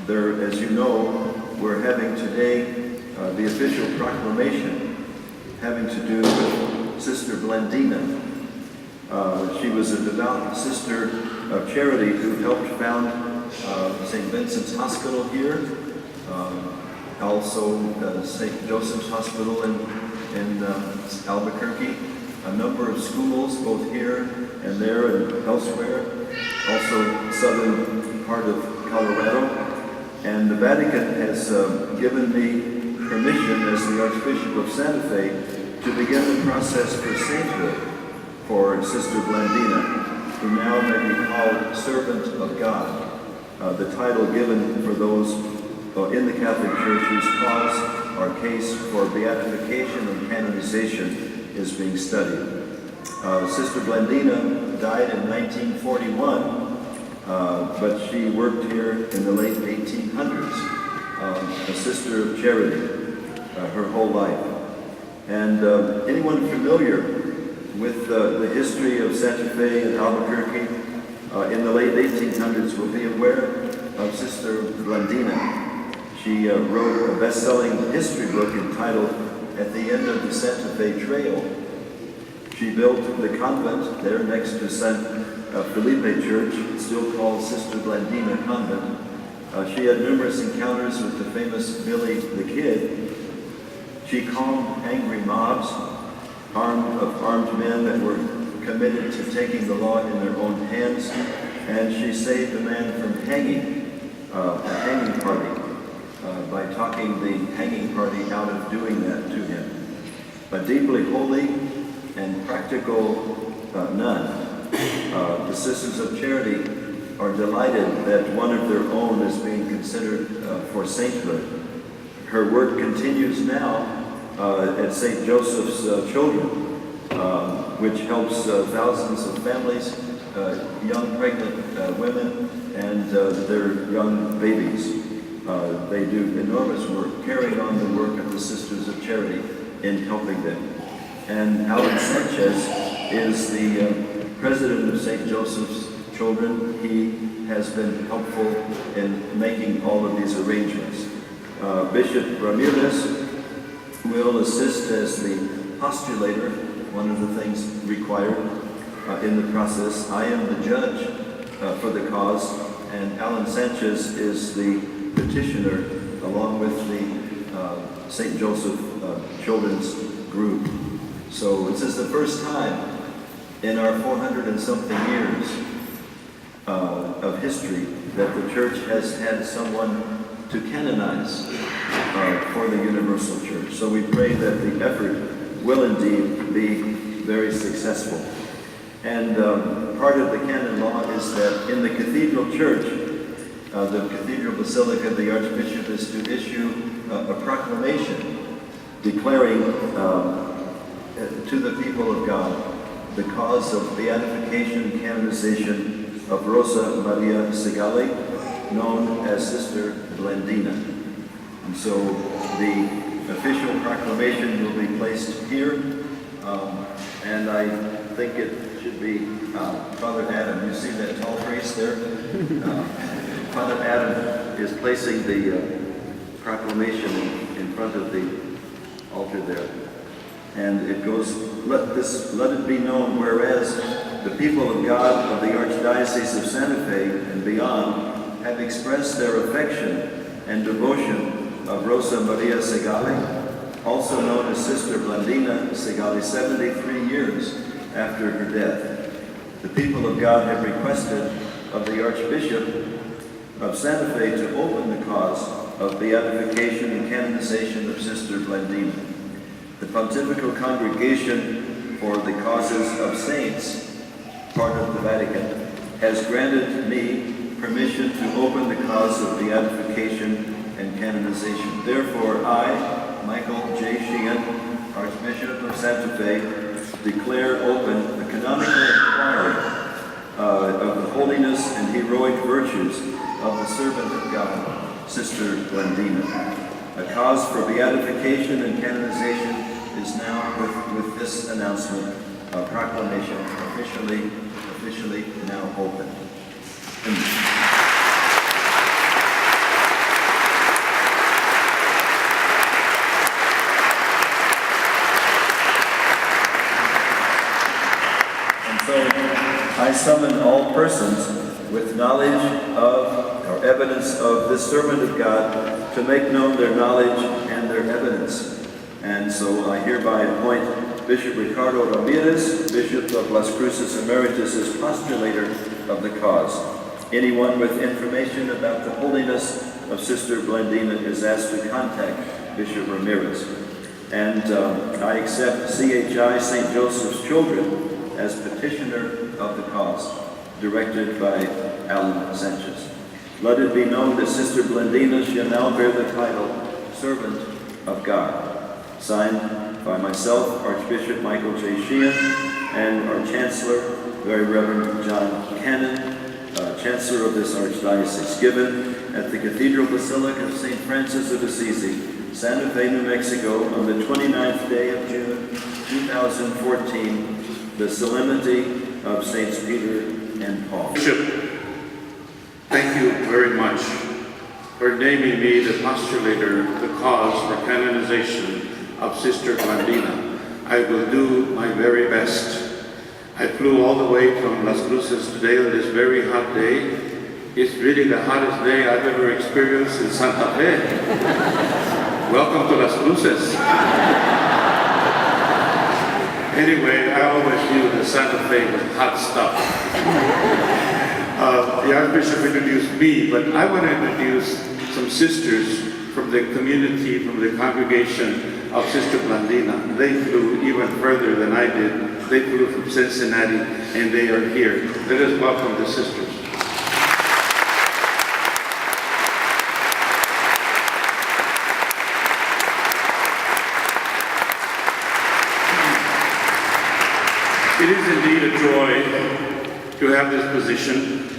As you know, we're having today the official proclamation having to do with Sister Blandina. She was a devout sister of charity who helped found St. Vincent's Hospital here, also St. Joseph's Hospital in Albuquerque, a number of schools both here and there and elsewhere, also southern part of Colorado. And the Vatican has given me permission as the Archbishop of Santa Fe to begin the process for sainthood for Sister Blandina, who now may be called Servant of God, the title given for those in the Catholic Church whose cause or case for beatification and canonization is being studied. Sister Blandina died in 1941, but she worked here in the late 1800s, a sister of charity her whole life. And anyone familiar with the history of Santa Fe and Albuquerque in the late 1800s will be aware of Sister Blandina. She wrote a best-selling history book entitled At the End of the Santa Fe Trail. She built the convent there next to San Felipe Church, still called Sister Blandina Convent. She had numerous encounters with the famous Billy the Kid. She calmed angry mobs, armed men that were committed to taking the law in their own hands, and she saved a man from hanging, a hanging party, by talking the hanging party out of doing that to him. A deeply holy and practical nun. The Sisters of Charity are delighted that one of their own is being considered for sainthood. Her work continues now at St. Joseph's Children, which helps thousands of families, young pregnant women, and their young babies. They do enormous work, carrying on the work of the Sisters of Charity in helping them. And Alan Sanchez is the president of St. Joseph's Children. He has been helpful in making all of these arrangements. Bishop Ramirez will assist as the postulator, one of the things required in the process. I am the judge for the cause, and Alan Sanchez is the petitioner along with the St. Joseph Children's group. So this is the first time in our 400 and something years of history that the Church has had someone to canonize for the Universal Church. So we pray that the effort will indeed be very successful. And part of the canon law is that in the Cathedral Church, the Cathedral Basilica, the Archbishop is to issue a proclamation declaring to the people of God the cause of beatification and canonization of Rosa Maria Segale, known as Sister Blandina. And so the official proclamation will be placed here, and I think it should be Father Adam. You see that tall priest there? Father Adam is placing the proclamation in front of the altar there. And it goes, let it be known, whereas the people of God of the Archdiocese of Santa Fe and beyond have expressed their affection and devotion of Rosa Maria Segale, also known as Sister Blandina Segale, 73 years after her death. The people of God have requested of the Archbishop of Santa Fe to open the cause of beatification and canonization of Sister Blandina. The Pontifical Congregation for the Causes of Saints, part of the Vatican, has granted me permission to open the cause of beatification and canonization. Therefore, I, Michael J. Sheehan, Archbishop of Santa Fe, declare open the canonical inquiry of the holiness and heroic virtues of the servant of God, Sister Blandina. A cause for beatification and canonization is now, with this announcement, proclamation officially now open. summon all persons with knowledge of or evidence of this servant of God to make known their knowledge and their evidence. And so I hereby appoint Bishop Ricardo Ramirez, Bishop of Las Cruces Emeritus, as postulator of the cause. Anyone with information about the holiness of Sister Blandina is asked to contact Bishop Ramirez. And I accept CHI St. Joseph's Children as petitioner of the cause, directed by Alan Sanchez. Let it be known that Sister Blandina shall now bear the title Servant of God. Signed by myself, Archbishop Michael J. Sheehan, and our Chancellor, Very Reverend John Cannon, Chancellor of this Archdiocese, given at the Cathedral Basilica of St. Francis of Assisi, Santa Fe, New Mexico, on the 29th day of June, 2014, the Solemnity of Saints Peter and Paul. Bishop, thank you very much for naming me the postulator of the cause for canonization of Sister Blandina. I will do my very best. I flew all the way from Las Cruces today on this very hot day. It's really the hottest day I've ever experienced in Santa Fe. Welcome to Las Cruces. Anyway, I always knew that Santa Fe was hot stuff. The Archbishop introduced me, but I want to introduce some sisters from the community, from the congregation of Sister Blandina. They flew even further than I did. They flew from Cincinnati, and they are here. Let us welcome the sisters. It is indeed a joy to have this position.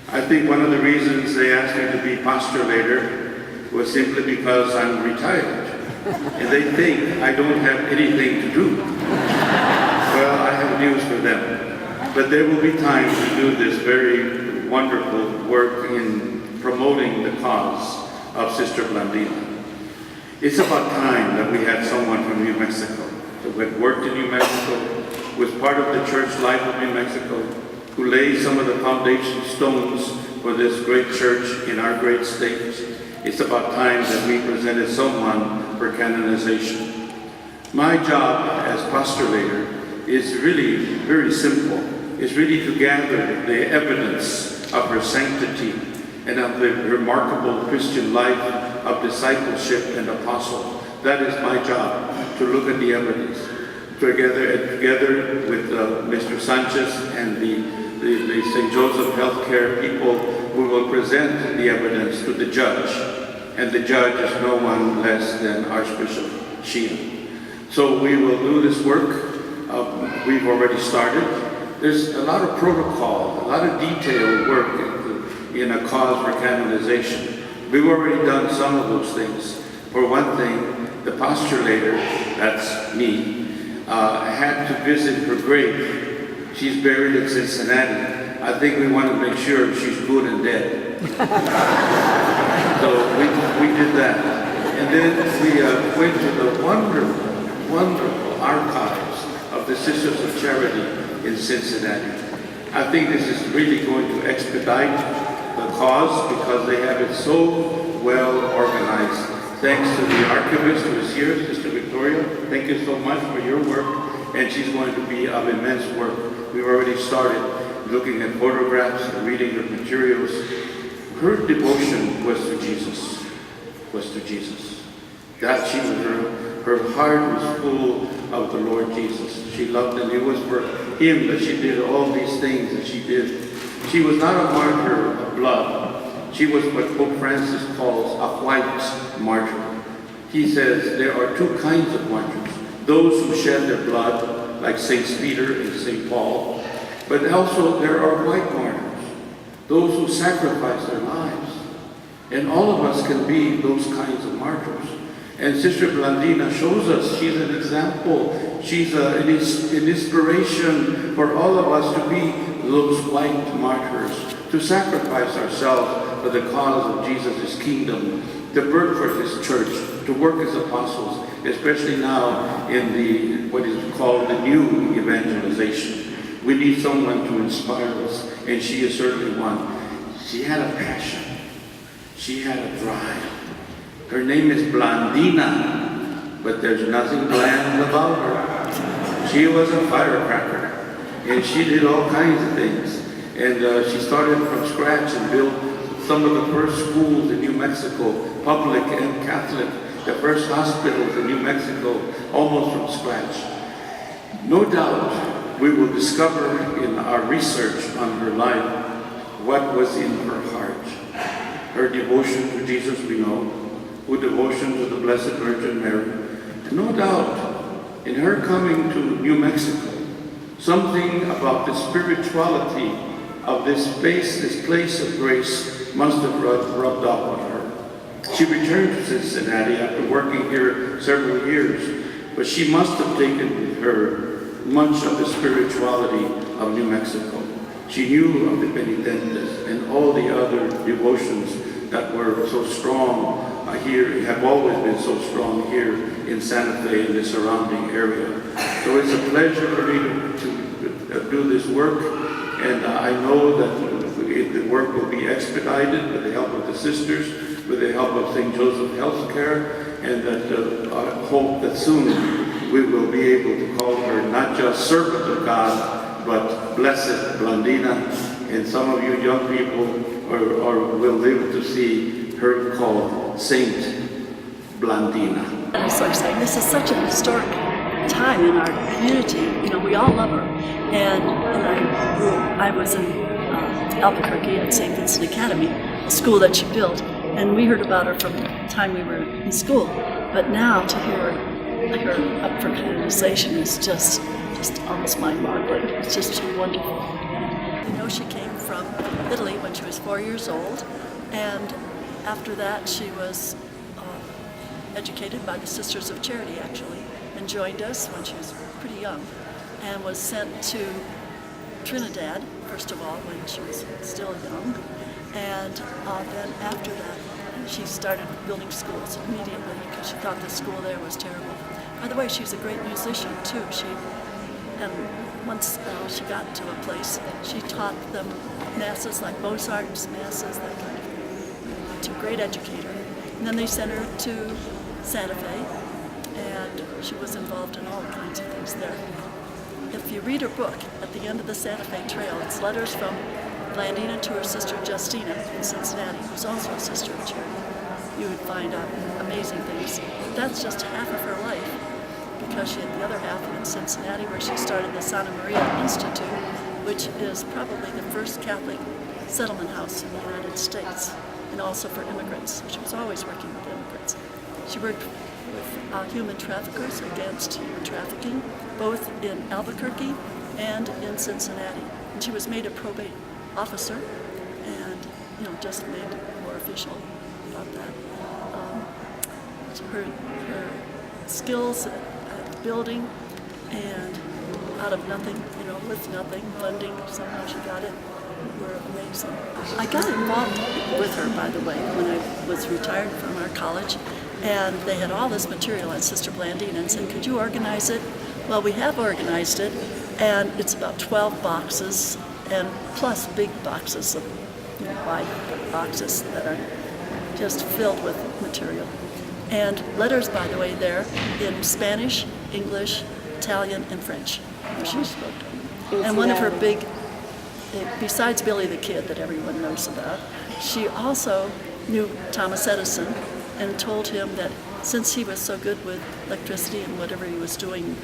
I think one of the reasons they asked me to be postulator was simply because I'm retired. And they think I don't have anything to do. Well, I have news for them. But there will be time to do this very wonderful work in promoting the cause of Sister Blandina. It's about time that we had someone from New Mexico who had worked in New Mexico, was part of the church life of New Mexico, who laid some of the foundation stones for this great church in our great state. It's about time that we presented someone for canonization. My job as postulator is really very simple. It's really to gather the evidence of her sanctity and of the remarkable Christian life of discipleship and apostle. That is my job, to look at the evidence. Together with Mr. Sanchez and the St. Joseph Healthcare people, we will present the evidence to the judge. And the judge is no one less than Archbishop Sheehan. So we will do this work. We've already started. There's a lot of protocol, a lot of detailed work in a cause for canonization. We've already done some of those things. For one thing, the postulator, that's me, had to visit her grave. She's buried in Cincinnati. I think we want to make sure she's good and dead. So we did that. And then we went to the wonderful, wonderful archives of the Sisters of Charity in Cincinnati. I think this is really going to expedite the cause because they have it so well organized. Thanks to the archivist who is here, Sister Victoria. Thank you so much for your work. And she's going to be of immense work. We've already started looking at photographs and reading her materials. Her devotion was to Jesus. God, her heart was full of the Lord Jesus. She loved him. It was for him that she did all these things that she did. She was not a martyr of blood. She was what Pope Francis calls a white martyr. He says there are two kinds of martyrs. Those who shed their blood, like Saints Peter and St. Paul, but also there are white martyrs, those who sacrifice their lives. And all of us can be those kinds of martyrs. And Sister Blandina shows us she's an example. She's an inspiration for all of us to be those white martyrs, to sacrifice ourselves for the cause of Jesus' kingdom, to work for his church, to work as apostles, especially now in what is called the new evangelization. We need someone to inspire us, and she is certainly one. She had a passion. She had a drive. Her name is Blandina, but there's nothing bland about her. She was a firecracker, and she did all kinds of things. And she started from scratch and built some of the first schools in New Mexico, public and Catholic, the first hospitals in New Mexico, almost from scratch. No doubt we will discover in our research on her life what was in her heart. Her devotion to Jesus, we know, her devotion to the Blessed Virgin Mary. And no doubt, in her coming to New Mexico, something about the spirituality of this space, this place of grace, must have rubbed off on her. She returned to Cincinnati after working here several years, but she must have taken with her much of the spirituality of New Mexico. She knew of the penitentes and all the other devotions that were so strong here, have always been so strong here in Santa Fe and the surrounding area. So it's a pleasure for me to do this work, and I know that the work will be expedited with the help of the sisters, with the help of St. Joseph Healthcare, and that I hope that soon we will be able to call her not just servant of God, but Blessed Blandina, and some of you young people will live to see her called Saint Blandina. I'm so excited. This is such a historic time in our community. You know, we all love her. And I was in Albuquerque at St. Vincent Academy, a school that she built, and we heard about her from the time we were in school. But now to hear her up for canonization is just almost mind-boggling. It's just wonderful. You know, she came from Italy when she was 4 years old, and after that she was educated by the Sisters of Charity, actually, and joined us when she was pretty young, and was sent to Trinidad, first of all, when she was still young, and then after that she started building schools immediately because she thought the school there was terrible. By the way, she's a great musician too. And once she got to a place, she taught them masses like Mozart's masses, that kind of thing. She's a great educator. And then they sent her to Santa Fe, and she was involved in all kinds of things there. If you read her book, at the end of the Santa Fe Trail, it's letters from Blandina to her sister Justina in Cincinnati, who's also a sister of charity. You would find out amazing things. But that's just half of her life, because she had the other half in Cincinnati, where she started the Santa Maria Institute, which is probably the first Catholic settlement house in the United States, and also for immigrants. She was always working with immigrants. She worked with human traffickers against human trafficking, both in Albuquerque and in Cincinnati. And she was made a probate officer, and just made more official about that. Her skills at building, and out of nothing, with nothing, blending, somehow she got it, were amazing. I got involved with her, by the way, when I was retired from our college, and they had all this material on Sister Blandina and said, could you organize it? Well, we have organized it, and it's about 12 boxes, and plus big boxes of wide boxes that are just filled with material. And letters, by the way, there in Spanish, English, Italian, and French. She spoke. And one of her big, besides Billy the Kid that everyone knows about, she also knew Thomas Edison and told him that since he was so good with electricity and whatever he was doing,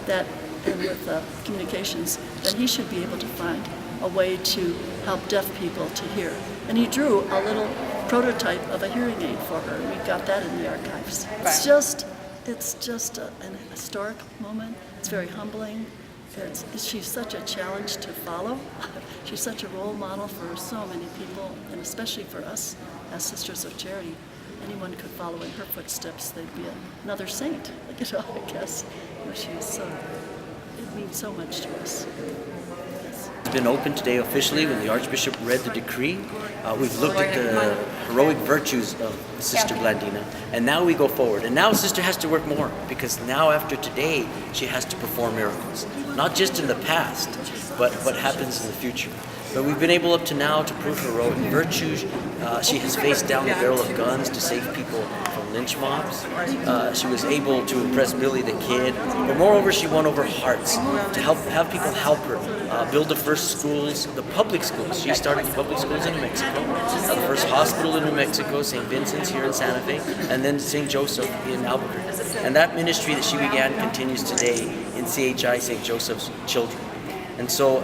that and with communications, that he should be able to find a way to help deaf people to hear. And he drew a little prototype of a hearing aid for her, and we've got that in the archives. It's just an historic moment. It's very humbling. She's such a challenge to follow. She's such a role model for so many people, and especially for us as Sisters of Charity. Anyone could follow in her footsteps. They'd be another saint, I guess. It means so much to us. Yes. It's been opened today officially when the Archbishop read the decree. We've looked at the heroic virtues of Sister Blandina, and now we go forward. And now Sister has to work more, because now after today, she has to perform miracles. Not just in the past, what happens in the future. But we've been able up to now to prove heroic virtues. She has faced down the barrel of guns to save people from lynch mobs. She was able to impress Billy the Kid, but moreover she won over hearts to have people help her build the first schools, the public schools. She started the public schools in New Mexico, the first hospital in New Mexico, St. Vincent's here in Santa Fe, and then St. Joseph in Albuquerque. And that ministry that she began continues today in CHI, St. Joseph's Children. And so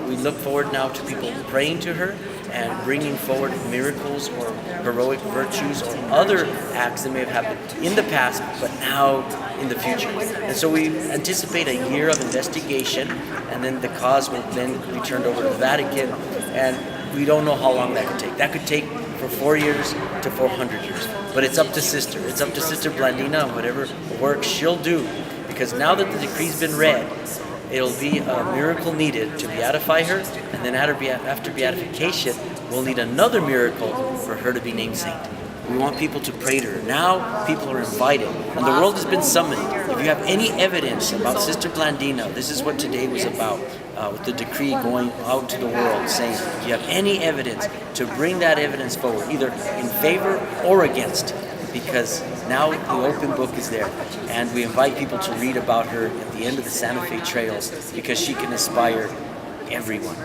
we look forward now to people praying to her and bringing forward miracles or heroic virtues or other acts that may have happened in the past, but now in the future. And so we anticipate a year of investigation, and then the cause will then be turned over to the Vatican, and we don't know how long that could take. That could take from 4 years to 400 years. But it's up to Sister. It's up to Sister Blandina and whatever work she'll do, because now that the decree's been read, it'll be a miracle needed to beatify her, and then after beatification, we'll need another miracle for her to be named saint. We want people to pray to her. Now people are invited, and the world has been summoned. If you have any evidence about Sister Blandina, this is what today was about, with the decree going out to the world, saying, if you have any evidence, to bring that evidence forward, either in favor or against, because now the open book is there, and we invite people to read about her at the end of the Santa Fe trails, because she can inspire everyone.